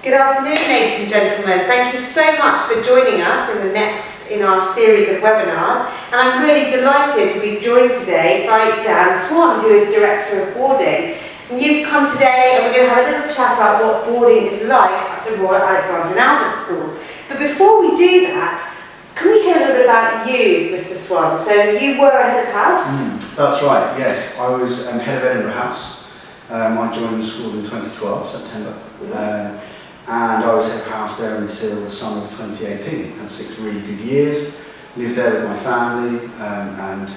Good afternoon, ladies and gentlemen. Thank you so much for joining us in our series of webinars. And I'm really delighted to be joined today by Dan Swan, who is Director of Boarding. And you've come today and we're going to have a little chat about what boarding is like at the Royal Alexandra and Albert School. But before we do that, can we hear a little bit about you, Mr Swan? So you were a head of house? That's right, yes. I was head of Edinburgh House. I joined the school in 2012, September. And I was head of house there until the summer of 2018. Had 6 really good years. Lived there with my family, and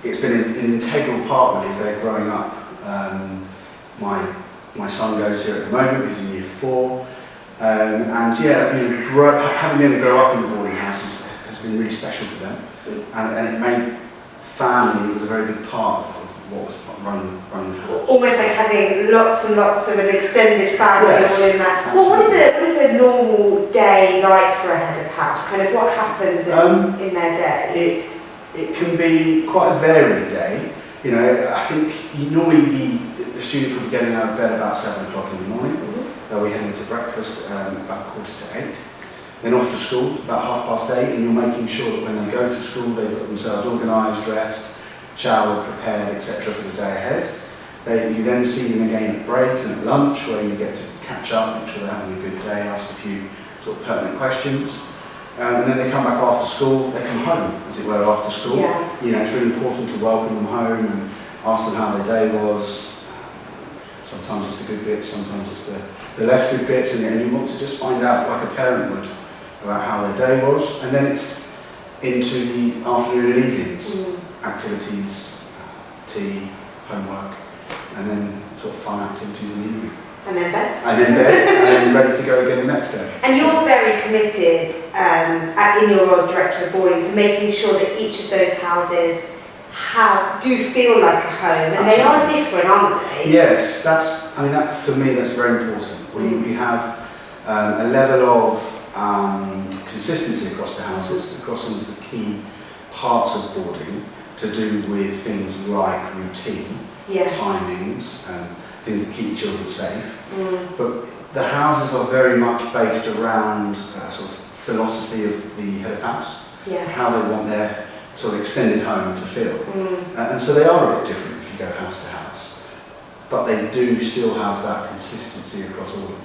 it's been an integral part really of their growing up. My son goes here at the moment. He's in year 4, and yeah, having them grow up in the boarding house has been really special for them, and it made family was a very big part of what was running the house. Almost like having lots and lots of an extended family all in that. Absolutely. Well, what is a normal day like for a head of house? Kind of what happens in their day? It can be quite a varied day. You know, I think normally the students will be getting out of bed about 7 o'clock in the morning. They'll be heading to breakfast about 7:45. Then off to school about 8:30, and you're making sure that when they go to school they've got themselves organised, dressed, showered, prepared, etc. for the day ahead. You then see them again at break and at lunch, where you get to catch up, make sure they're having a good day, ask a few sort of pertinent questions. And then they come back after school, they come home, as it were, after school. Yeah. You know, it's really important to welcome them home and ask them how their day was. Sometimes it's the good bits, sometimes it's the less good bits, and you want to just find out, like a parent would, about how their day was. And then it's into the afternoon and evenings. Activities, tea, homework, and then sort of fun activities in the evening. And then bed. And then bed, and then ready to go again the next day. And you're very committed in your role as Director of Boarding to making sure that each of those houses do feel like a home, and Absolutely. They are different, aren't they? Yes, that for me that's very important. We have a level of consistency across the houses, across some of the key parts of boarding, to do with things like routine, timings, and things that keep children safe. But the houses are very much based around sort of philosophy of the head of house, how they want their sort of extended home to feel. And so they are a bit different if you go house to house, but they do still have that consistency across all of them.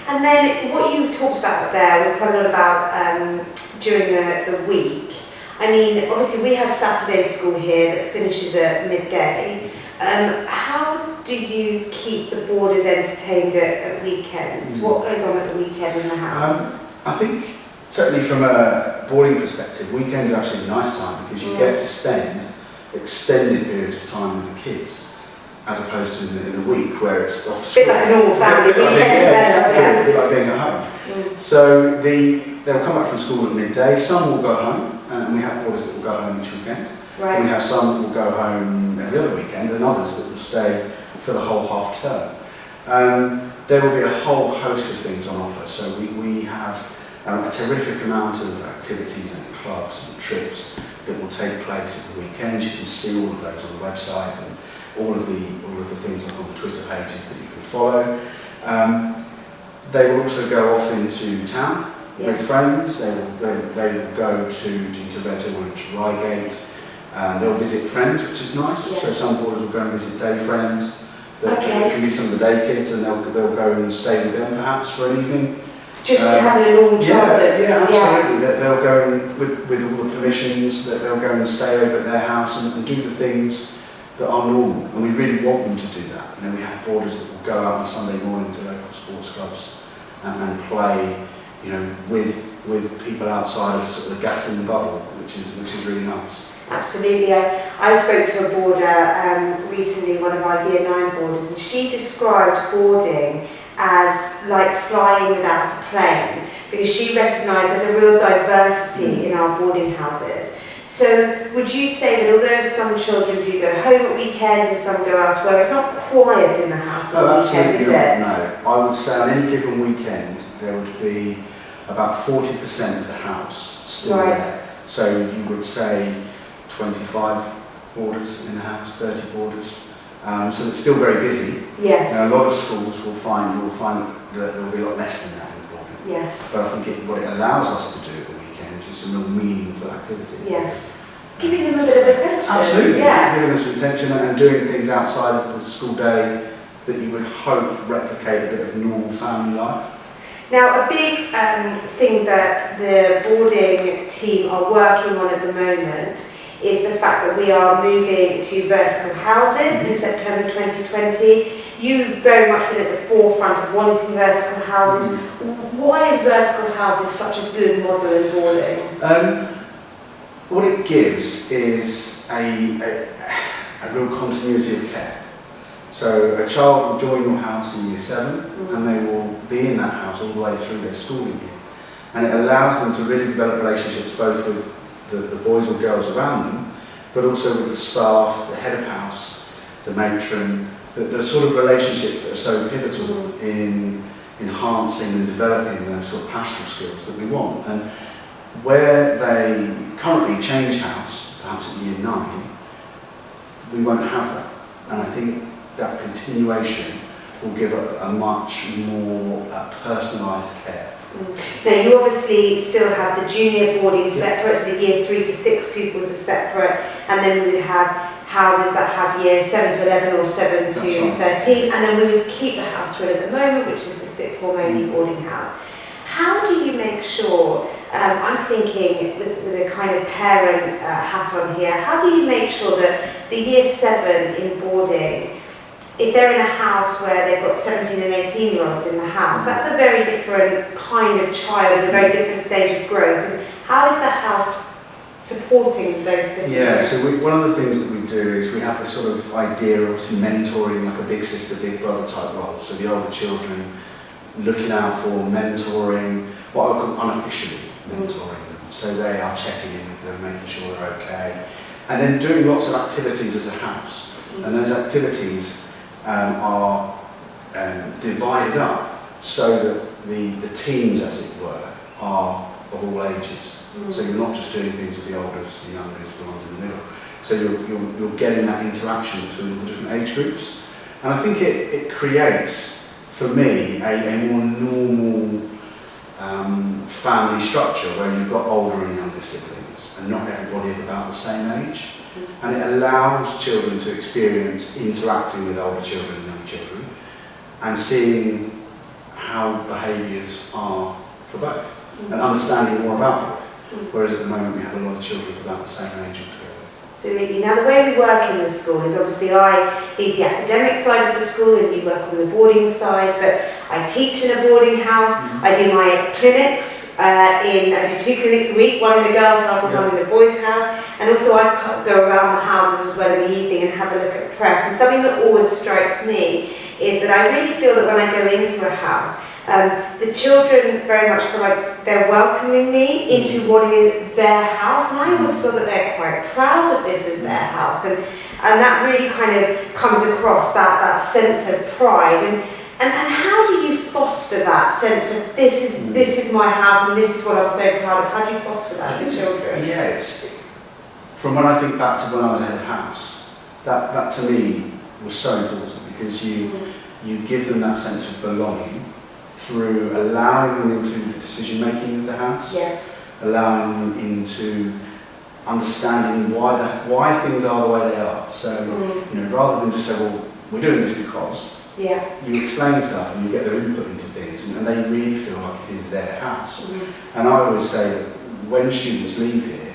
And then what you talked about there was quite a lot about during the week. I mean, obviously we have Saturday school here that finishes at midday. How do you keep the boarders entertained at weekends? What goes on at the weekend in the house? I think certainly from a boarding perspective, weekends are actually a nice time because you get to spend extended periods of time with the kids, as opposed to in the week where it's off to school. A bit like a normal family weekend. A bit like being at home. So they'll come back from school at midday. Some will go home, and we have boarders that will go home each weekend. Right. We have some that will go home every other weekend, and others that will stay for the whole half term. There will be a whole host of things on offer. So we have a terrific amount of activities and clubs and trips that will take place at the weekend. You can see all of those on the website, and all of the things like on the Twitter pages that you can follow. They will also go off into town with friends. They will go to Reading or to Reigate. They'll visit friends, which is nice. So some boarders will go and visit day friends. It can be some of the day kids, and they'll go and stay with them perhaps for an evening. Just to have a normal childhood. Yeah, absolutely. They'll go and, with all the permissions, that they'll go and stay over at their house and do the things that are normal. And we really want them to do that. You know, we have boarders that will go out on Sunday morning to local sports clubs and play, you know, with people outside of sort of the gap in the bubble, which is really nice. Absolutely. I spoke to a boarder recently, one of our Year 9 boarders, and she described boarding as like flying without a plane, because she recognised there's a real diversity in our boarding houses. So would you say that although some children do go home at weekends and some go elsewhere, it's not quiet in the house on weekends, is it? No, I would say on any given weekend there would be about 40% of the house still there. So you would say 25 boarders in the house, 30 boarders. So it's still very busy. Yes. A lot of schools will find that that there will be a lot less than that in the boarding. Yes. But I think what it allows us to do at the weekends is some real meaningful activity. Yes. Giving them a bit of attention. Absolutely. Yeah. Giving them some attention and doing things outside of the school day that you would hope replicate a bit of normal family life. Now, a big thing that the boarding team are working on at the moment is the fact that we are moving to vertical houses in September 2020. You've very much been at the forefront of wanting vertical houses. Why is vertical houses such a good model in boarding? What it gives is a real continuity of care. So a child will join your house in year 7 and they will be in that house all the way through their schooling year. And it allows them to really develop relationships both with the boys or girls around them, but also with the staff, the head of house, the matron, the sort of relationships that are so pivotal in enhancing and developing those sort of pastoral skills that we want. And where they currently change house, perhaps at year 9, we won't have that. And I think that continuation will give a much more personalised care. Now, you obviously still have the junior boarding separate, so the year 3 to 6 pupils are separate, and then we would have houses that have years 7 to 11 or 7 to 13, and then we would keep the house we're at the moment, which is the sixth form only boarding house. How do you make sure, I'm thinking with a kind of parent hat on here, how do you make sure that the year 7 in boarding, if they're in a house where they've got 17 and 18-year-olds in the house, that's a very different kind of child, a very different stage of growth. And how is the house supporting those different groups? So one of the things that we do is we have this sort of idea of mentoring, like a big sister, big brother type role. So the older children looking out for mentoring, what I call unofficially mentoring them. So they are checking in with them, making sure they're okay. And then doing lots of activities as a house. And those activities are divided up so that the teams, as it were, are of all ages. So you're not just doing things with the oldest, the youngest, the ones in the middle. So you're getting that interaction between all the different age groups. And I think it creates, for me, a more normal family structure where you've got older and younger siblings and not everybody of about the same age. And it allows children to experience interacting with older children and young children and seeing how behaviours are for both and understanding more about both. Whereas at the moment we have a lot of children of about the same age altogether. Absolutely. Now, the way we work in the school is obviously I lead the academic side of the school and you work on the boarding side, but I teach in a boarding house. I do my clinics, I do 2 clinics a week, one in the girls' house and one in the boys' house, and also I go around the houses as well in the evening and have a look at prep. And something that always strikes me is that I really feel that when I go into a house, the children very much feel like they're welcoming me into what is their house, and I always feel that they're quite proud of this as their house, and that really kind of comes across that sense of pride. And how do you foster that sense of this is my house and this is what I'm so proud of? How do you foster that for children? Yeah, from when I think back to when I was head of house, that to me was so important because you give them that sense of belonging through allowing them into the decision making of the house, allowing them into understanding why things are the way they are. So rather than just say, well, we're doing this because. You explain stuff and you get their input into things, and they really feel like it is their house. And I always say that when students leave here,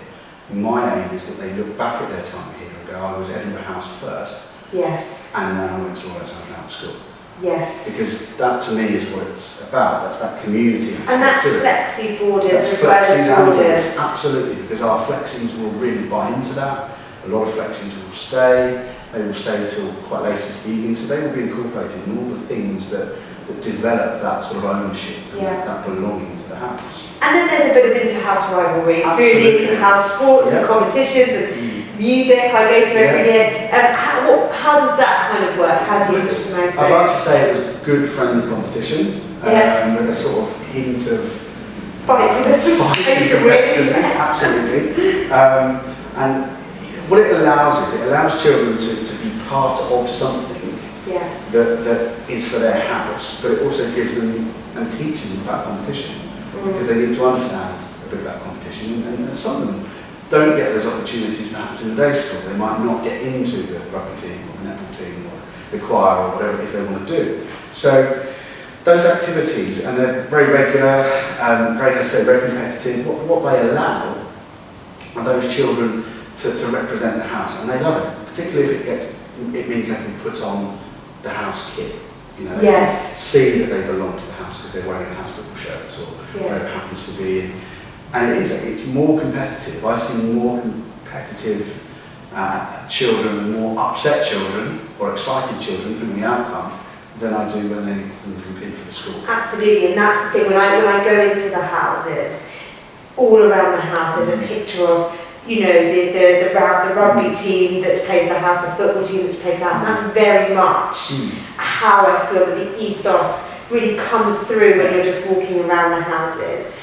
my aim is that they look back at their time here and go, I was at Edinburgh House first, and then I went to Royal House School. Because that to me is what it's about. That's that community. And that's flexi boarders as well as boarders. Absolutely, because our flexis will really buy into that. A lot of flexis will stay. They will stay till quite late into the evening, so they will be incorporated in all the things that develop that sort of ownership and that belonging to the house. And then there's a bit of inter-house rivalry through the inter-house sports and competitions and music I go to every year. How does that kind of work? How do you recognise that? I'd like to say it was a good friendly competition with a sort of hint of fighting competitiveness, absolutely. And what it allows children to be part of something that is for their house, but it also gives them and teaches them about competition, because they need to understand a bit about competition, and some of them don't get those opportunities perhaps in the day school. They might not get into the rugby team or the netball team or the choir or whatever it is they want to do. So those activities, and they're very regular, very, as I say, very competitive. What they allow are those children to represent the house, and they love it, particularly if it means they can put on the house kit. You know, they can see that they belong to the house because they're wearing house football shirts or whatever it happens to be. And it's more competitive. I see more competitive children and more upset children or excited children in the outcome than I do when they compete for the school. Absolutely, and that's the thing. When I go into the houses, all around the house there's a picture of, you know, the rugby team that's played for the house, the football team that's played for the house, and that's very much how I feel that the ethos really comes through when you're just walking around the houses.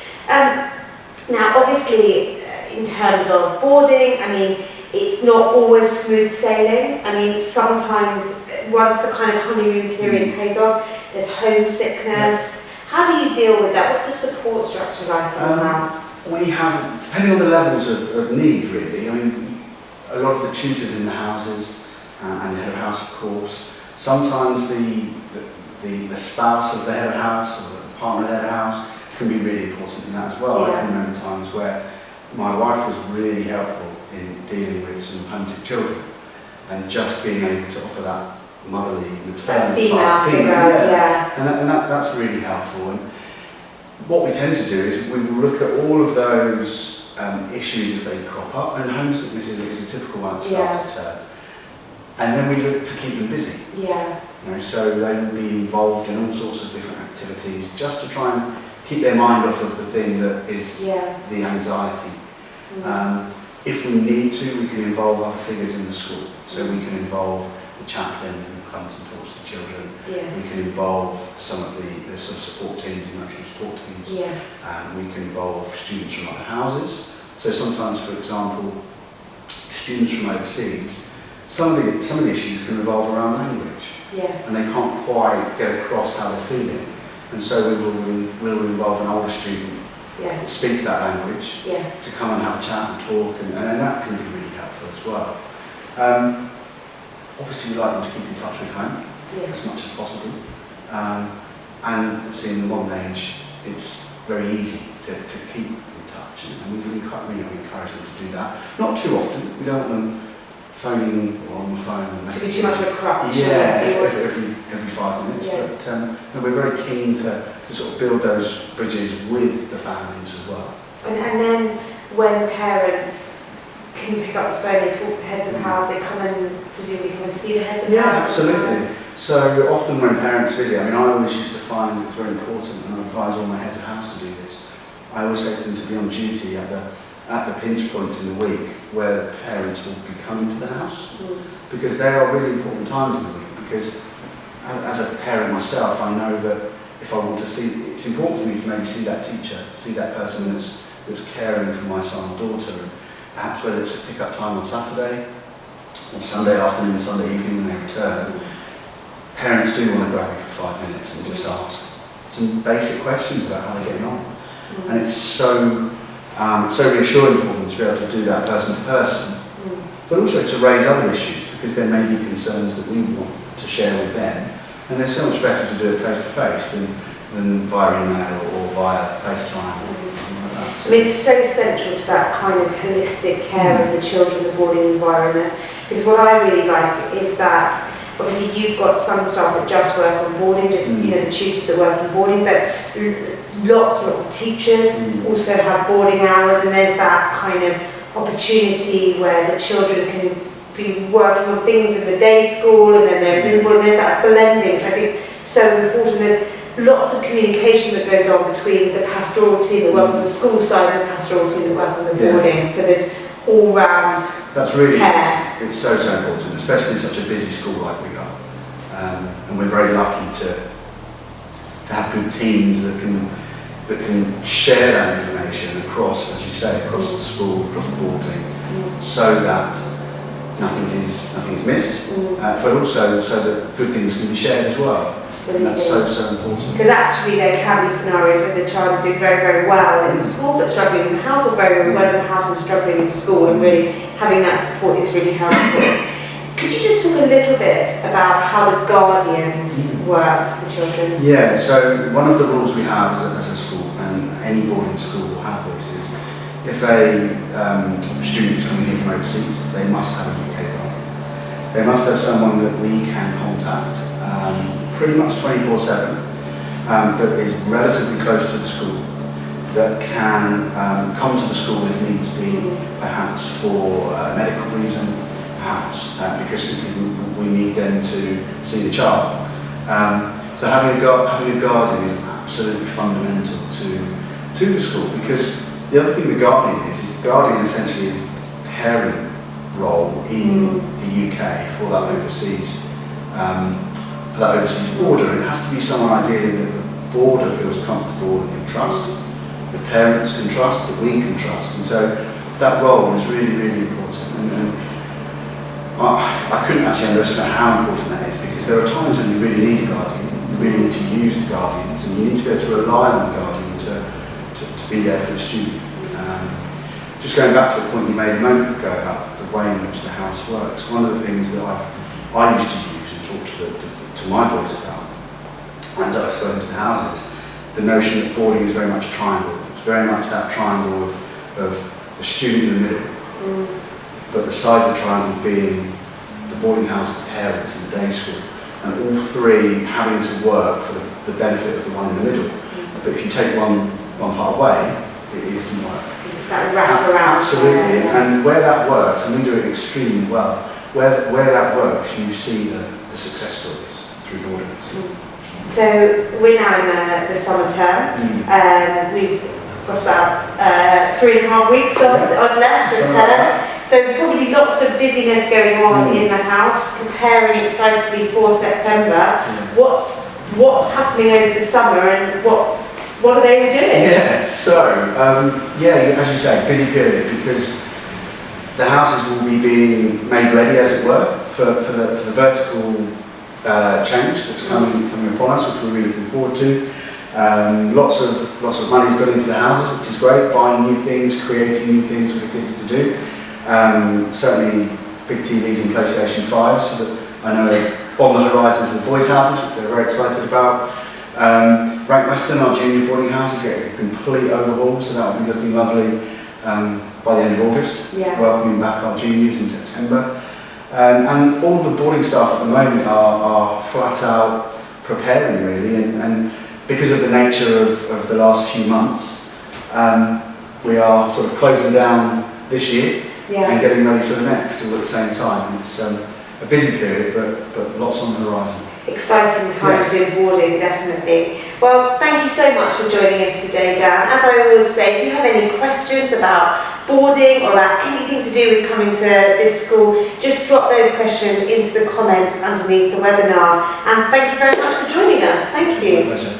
Now, obviously, in terms of boarding, I mean, it's not always smooth sailing. I mean, sometimes, once the kind of honeymoon period pays off, there's homesickness. How do you deal with that? What's the support structure like in the house? We have, depending on the levels of need, really. I mean, a lot of the tutors in the houses, and the head of house, of course. Sometimes the spouse of the head of house or the partner of the head of house can be really important in that as well. I can remember times where my wife was really helpful in dealing with some homesick children, and just being able to offer that motherly, maternal female figure, and that's really helpful. And what we tend to do is we will look at all of those issues if they crop up, and homesickness is a typical one at the start of term. And then we look to keep them busy. You know, so they will be involved in all sorts of different activities just to try and keep their mind off of the thing that is the anxiety. If we need to, we can involve other figures in the school. So we can involve the chaplain who comes and talks to children. We can involve some of the sort of support teams, emotional support teams. We can involve students from other houses. So sometimes, for example, students from overseas, some of the issues can revolve around language. And they can't quite get across how they're feeling. And so we will involve an older student that speaks that language to come and have a chat and talk, and that can be really helpful as well. Obviously, we like them to keep in touch with home as much as possible. And obviously, in the modern age, it's very easy to keep in touch, and we encourage them to do that. Not too often. We don't want them phoning or on the phone and messaging. To be too much of a crutch. Every 5 minutes. But we're very keen to sort of build those bridges with the families as well. And then when parents can pick up the phone, they talk to the heads of the house, they come and presumably come and see the heads of the house. Absolutely. So often when parents visit, I mean, I always used to find it's very important, and I advise all my heads of house to do this. I always say to them to be on duty at the pinch points in the week where parents will be coming to the house, because they are really important times in the week. Because as a parent myself, I know that if I want to see, it's important for me to maybe see that teacher, see that person that's caring for my son or daughter, and perhaps whether it's a pick-up time on Saturday or Sunday afternoon, Sunday evening when they return. Parents do want to grab you for 5 minutes and just ask some basic questions about how they're getting on, and it's so reassuring for them to be able to do that person to person, but also to raise other issues, because there may be concerns that we want to share with them, and it's so much better to do it face to face than via email or via FaceTime or something like that. I mean, it's so central to that kind of holistic care of the children, the boarding environment, because what I really like is that obviously you've got some staff that just work on boarding, just you know, the tutors that work on boarding, but lots of teachers also have boarding hours, and there's that kind of opportunity where the children can be working on things in the day school, and then they're in boarding. There's that blending, which I think is so important. There's lots of communication that goes on between the pastoral team that work on the school side and the pastoral team that work on the boarding. So there's all-round care. It's so important, especially in such a busy school like we are. And we're very lucky to have good teams that can share that information across, as you say, across the school, across boarding, so that nothing is missed, but also so that good things can be shared as well. And that's so important. Because actually there can be scenarios where the child is doing very, very well in school but struggling in the house, or very, very well in the house and struggling in school, and really having that support is really helpful. Could you just talk a little bit about how the guardians work for the children? Yeah, so one of the rules we have as a school, and any boarding school will have this, is if a student is coming here from overseas, they must have a UK guardian. They must have someone that we can contact pretty much 24/7, that is relatively close to the school, that can come to the school if needs be, perhaps for a medical reason, perhaps because we need them to see the child. So having a guardian is absolutely fundamental to the school, because the other thing the guardian is the guardian essentially is the parent role in the UK for that overseas boarder. It has to be someone ideally that the boarder feels comfortable and can trust, the parents can trust, that we can trust, and so that role is really, really important. And I couldn't actually underestimate how important that is, because there are times when you really need a guardian, you really need to use the guardians, and you need to be able to rely on the guardian to be there for the student. Just going back to a point you made a moment ago about the way in which the house works, one of the things that I used to use and talk to my boys about, and I've spoken to the houses, the notion that boarding is very much a triangle. It's very much that triangle of the student in the middle, but the sides of the triangle being the boarding house, the parents and the day school, and all three having to work for the benefit of the one in the middle. But if you take one part away, it doesn't work. It's that wrap around. Absolutely, and where that works, and we do it extremely well, where that works, you see the success stories through boarding. So we're now in the summer term. We've got about 3.5 weeks odd left of term. So probably lots of busyness going on in the house, preparing excitedly for September. What's happening over the summer, and what are they doing? Yeah, so as you say, busy period, because the houses will be being made ready, as it were, for the vertical change that's coming upon us, which we're really looking forward to. Lots of money's gone into the houses, which is great, buying new things, creating new things for the kids to do. Certainly big TVs and PlayStation 5s, so that I know they're on the horizon for the boys' houses, which they're very excited about. Rank Western, our junior boarding house, is getting a complete overhaul, so that will be looking lovely by the end of August, welcoming back our juniors in September. And all the boarding staff at the moment are flat out preparing, really, and because of the nature of the last few months, we are sort of closing down this year and getting ready for the next all at the same time. It's a busy period, but lots on the horizon. Exciting times in boarding, definitely. Well, thank you so much for joining us today, Dan. As I always say, if you have any questions about boarding or about anything to do with coming to this school, just drop those questions into the comments underneath the webinar. And thank you very much for joining us. Thank you. My pleasure.